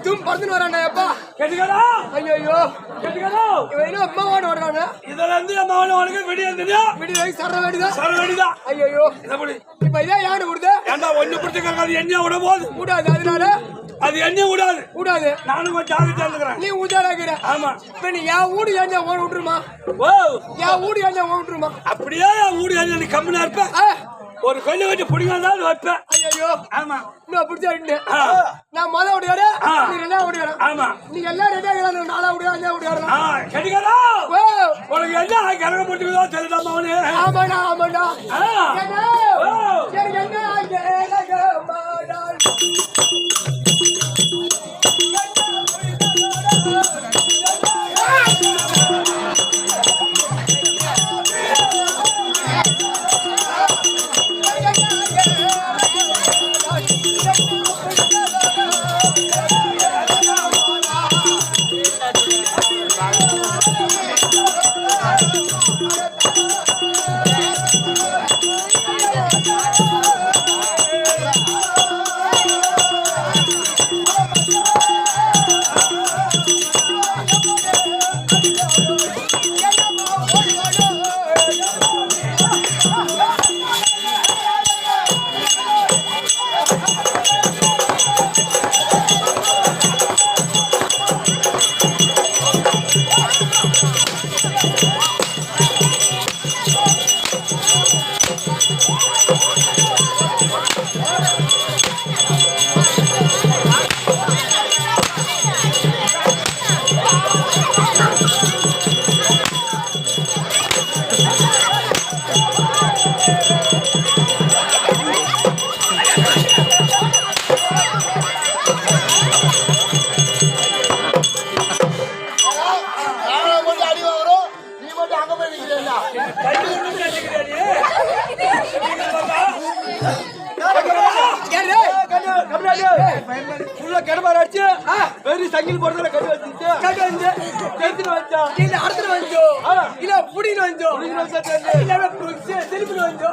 தும் பறந்து வரானேப்பா. கேட்டுக்கடா. ஐயோ கேட்டுக்கடா. இவன் என்ன அம்மாவோட வரானே? இதல இருந்து அம்மாவோட உனக்கு விடிய இருந்துடா. விடிய சர வேடிதா. சர வேடிதா. ஐயோ என்ன பண்ணு? இப்ப இதே யாரு குடுதே? ஏண்டா ஒண்ணு புடிச்சக்க அது எண்ணெய் விட போகுது. கூடாது அதனால. அது எண்ணெய் விடாது. கூடாது. நானும் கொஞ்சம் ஜாகிரதையா இருக்கறேன். நீ உஜாராகிற. ஆமா. இப்ப நீ யா ஊடி எண்ணெய் ஓட விட்டுருமா? ஓ. யா ஊடி எண்ணெய் ஓட விட்டுருமா? அப்படியே ஊடி எண்ணெய் கம்மியா இருப்ப. ஒரு கொல்லு வச்சு புடிங்கதான் வைப்பேன். ஐயோ ஆமா. நான் பிடிச்சிட்டு நான் மொத ஓடியாரு நீ ரெண்டா ஓடியாரு. ஆமா. நீங்க எல்லாம் ரெண்டா இருக்கணும். நாளா ஓடியா அஞ்சா ஓடியாரு. கேட்டுக்கடா. உனக்கு என்ன கிழங்க போட்டுக்குதோ தெரியலாமா அவனு? ஆமாடா ஆமாடா. சரி என்ன சங்கில் போடுறதுல கட்டி வச்சுட்டு அடுத்து வந்தோ இல்ல புடின்னு வந்தோ திருப்பி வந்தோ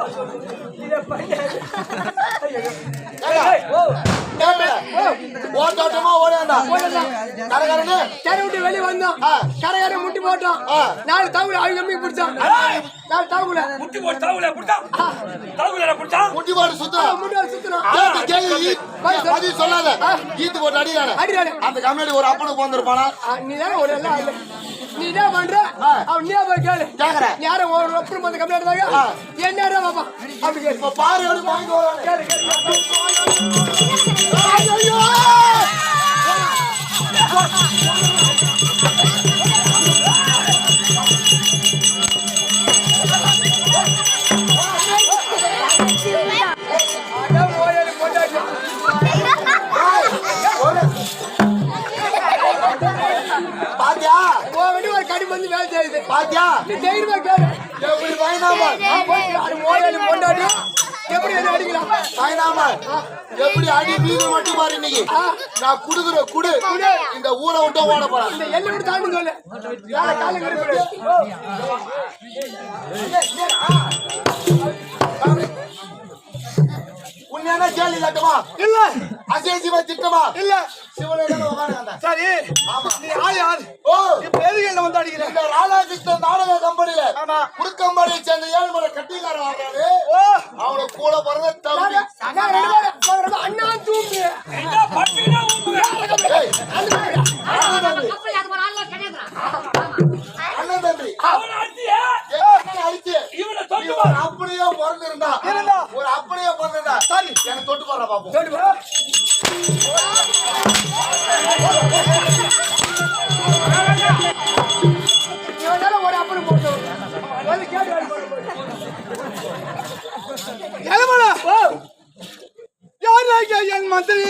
ஓட்டோட்டமா ஓடாண்டா கரகரனே கரை விட்டு வெளிய வந்தோம். கரையார முட்டி போட்டோம். நாலு தவுல அவங்க அம்மி பிடிச்சான். நாலு தவுல முட்டி போட்டு தவுல புடிச்சா. தவுல புடிச்சா. முட்டி போட்டு சுத்தா. முட்டி சுத்தணும். கேக்கு பதி சொல்லாத. ஈத்து போட்டு அடிறானே. அடிறானே. அந்த கம்யூனிட்டி ஒரு அப்பனுக்கு வந்திருப்பானா? நீதான் ஒரு எல்லாம் நீ என்ன பண்ற? அவன் நீ போய் கேளு. கேக்குறேன். யாரும் ஒரு அப்பனுக்கு வந்து கம்யூனிட்டி தாங்க. என்னடா பாப்பா? அப்படி கேளு. இப்ப பாரு எப்படி வாங்கி வரானே. கேளு கேளு. ஐயோ! பாத்தியா ஒரு கடி வந்து வேலை செய்யுது. பாத்தியா நீ தைரியமா கேளு. எப்படி பயனாமா கொண்டாடி எப்படி என்ன அடிக்கலாம்? பயனாமா எப்படி அடி வீடு மட்டும் பாரு இன்னைக்கு. நான் குடுக்குற குடு இந்த ஊரை விட்டு ஓட போறேன். இந்த எல்லை விட்டு தாண்டி சொல்லு. காலம் கருப்பு உண்மையான கேள்வி தட்டுமா இல்ல அசேசிவா திட்டமா இல்ல சிவனை உட்காந்து சரி நீ ஆள் யாரு? ஓ இப்ப எதுக்கு என்ன வந்து அடிக்கிற? இந்த ராதாகிருஷ்ணன் நாடக கம்பெனில குறுக்கம்பாடியை சேர்ந்த ஏழ்மலை கட்டிக்காரன் ஆகிறாரு. அவனை கூட பிறந்த தம்பி அண்ணா தூம்பு அண்ணன் தம்பி அப்படியே பிறந்திருந்தா ஒரு அப்படியே பிறந்திருந்தா சரி எனக்கு தொட்டு போடுற பாப்போம். ஒரு அப்படி போட்டோம் யார் என் மந்திரி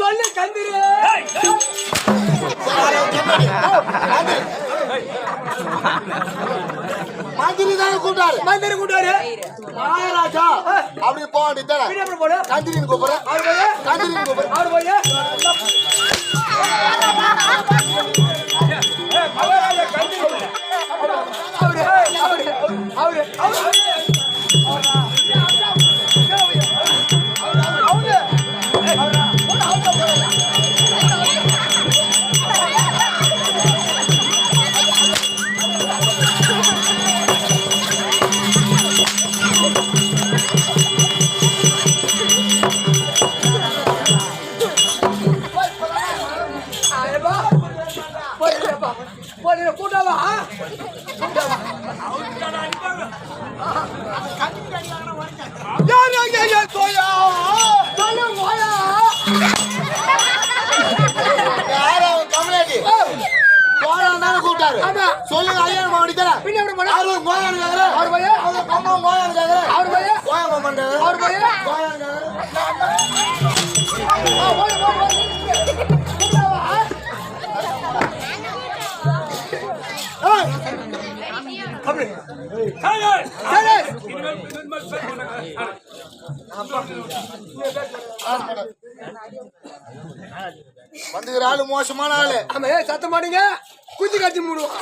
சொல்லு கந்திரி மந்திரி தானே கூட்டாரு மந்திரி கூட்டாரு மகாராஜா அப்படி போக கந்திரின்னு கூப்பிடுறேன் கந்திரின்னு கூப்பிடுறேன் யார் அங்கே தோயா சொல்லு போயா யாரும் கம்யூனிட்டி போறான் தானே கூப்பிட்டாரு ஆமா. சொல்லுங்க ஐயா மாவடி தரேன் பின்ன எப்படி பண்ண அவரு கோயானு கேக்குறேன் அவர் பையா அவரு கம்மா கோயானு கேக்குறேன் அவர் பையா கோயா மாமான்னு கேக்குறேன் அவர் பையா கோயானு கேக்குறேன் வந்துக்கிற ஆளு மோசமான ஆளு ஆமா சத்த மாட்டீங்க குச்சி காட்சி மூடுவோம்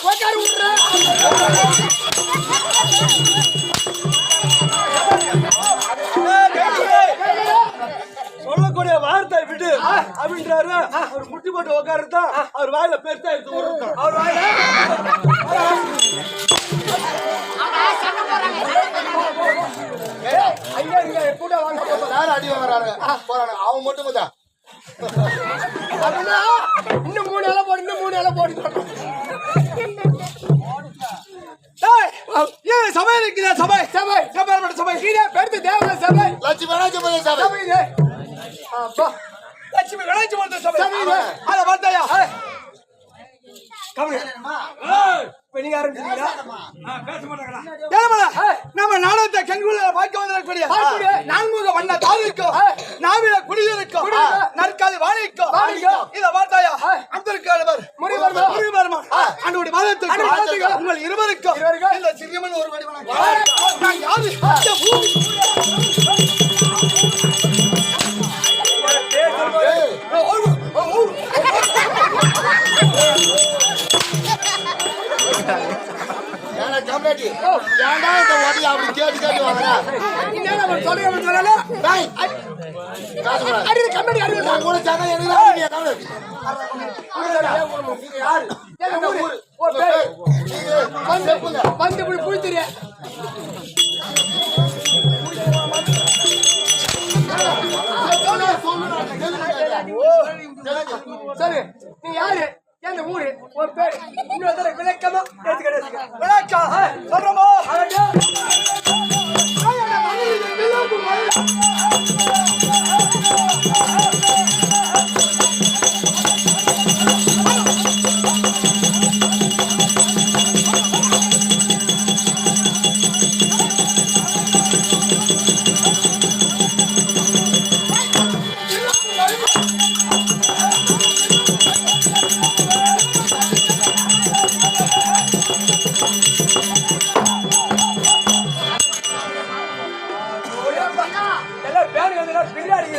உட்காரு விடுறேன் சொல்லக்கூடிய வார்த்தை விடு அப்படின்றாரு. அவர் முட்டி போட்டு உட்காருதான் அவர் வாயில பெருசா எடுத்து விடுறோம். அவர் வாயில ஐயா இங்க கூட வாங்க யாரும் அடி வாங்குறாரு போறாங்க அவன் மட்டும் கொஞ்சம் அப்படின்னா இன்னும் 3 இலை போடு இன்னும் 3 இலை போடு ஏன் சபை இருக்குதா? சபை சபை சபை சபை கீழே பெருத்து தேவன சபை லட்சுமி வேணாச்சு சார் சபை இது அப்பா லட்சுமி விளைச்சு வந்த சபை சபை இது அத பார்த்தாயா? கவனி இப்ப நீங்க ஆரம்பிச்சீங்களா நம்ம நாடகத்தை கண்குள்ள பார்க்க வந்திருக்கக்கூடிய பார்க்கக்கூடிய நான்முக வண்ண தாவிற்கும் நாவில குடியிருக்கும் நற்காலி வாணிக்கும் இத பார்த்தாயா? அந்தர்காலவர் முனிவர்மன் அன்னுடைய மதத்துக்கு உங்கள் இருவருக்கும் இந்த சிறியமன் ஒரு வடி வணக்கம். நான் யாரு? ஏன்னா கம்யூனிட்டி ஏன்டா இந்த வாட்டி அப்படி கேட்டு கேட்டு வாங்குறா என்ன சொல்லுங்க சொல்லல டேய் காசு கூட அடி கம்பெனி அடி நான் கூட சங்க எனக்கு கம்யூனிட்டி யார் என்ன ஊர் ஓ பேர் வந்து இப்படி புடிச்சிரிய சரி நீ யாரு எந்த ஊரு ஒரு பேர் இன்னொரு விளக்கமா எடுத்துக்கிட்டு விளக்கம் சொல்றோமோ? எல்லாம் பேரு வந்து பின்னாடி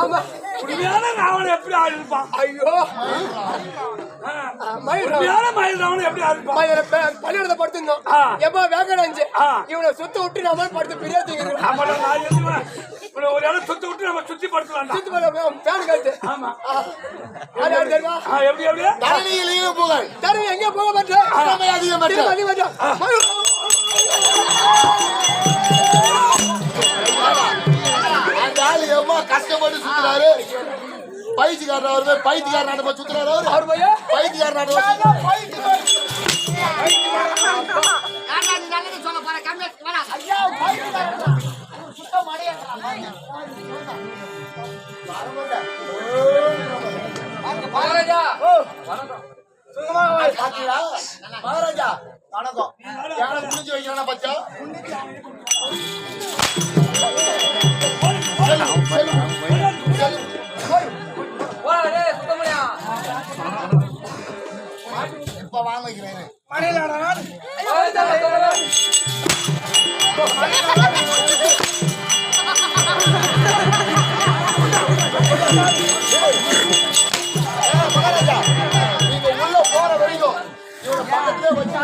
ஆமா உண்மையான ராவணன் எப்படி ஆடிருப்பான்? ஐயோ உண்மையான மயில் ராவணன் எப்படி ஆடிருப்பான்? பள்ளியோட படுத்திருந்தோம் எப்ப வேகடாச்சு இவனை சுத்த விட்டு நம்ம படுத்து பிரியாதிங்க ஒரு இடம் சுத்தி விட்டு நம்ம சுத்தி படுத்தலாம். சுத்தி பேன் காத்து ஆமா தெரியுமா எப்படி எப்படி தரணியிலேயே புகழ் தரணி எங்க போக மாட்டேன் அதிகம் மட்டும் அந்த ஆளு எவ்வளோ கஷ்டப்பட்டு சுத்துறாரு பைத்தியக்காரன் அவரு பைத்தியக்கார நாட்டமா சுத்துறாரு அவரு அவர் பையா பைத்தியக்கார நாட்டமா மகாராஜா மகாராஜா வணக்கம் யாரை புரிஞ்சு வைக்கிறானா பச்சா இப்ப வாங்க வைக்கிறேன் மகாராஜா நீங்க உள்ள போற வரைக்கும் இவனை பக்கத்திலே வச்சு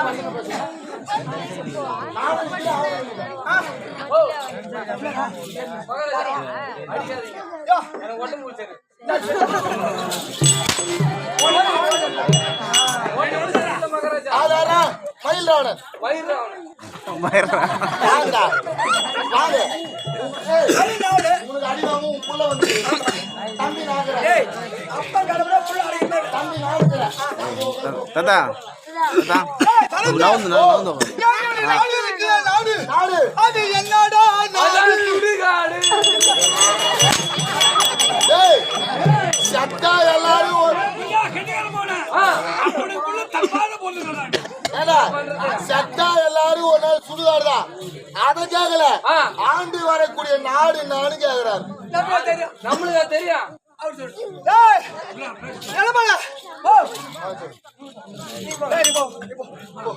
ஆதாரா மயில் ராவணன் வாங்கடா. வாங்க ஏய், உனக்கு அடி வாங்க உன் புள்ள வந்து தம்பி நாக்குற அப்பா கடவுளே புள்ள அடிக்கிறாரு. தம்பி நாக்குற தாத்தா தாத்தா நவுந்து நாடு இருக்குல்ல, நாடு. நாடு அது என்னடா நாடு? ஏய் சத்தா எல்லாரும் ஏடா சத்தா எல்லாரும் ஒரு நாள் சுடுகாடுதான் அதை கேட்கல ஆண்டு வரக்கூடிய நாடு நாடு கேக்குறாரு நம்மளுக்கு தெரியும் ஏய், நிலமல. போ. ஏய், நீ போ, நீ போ.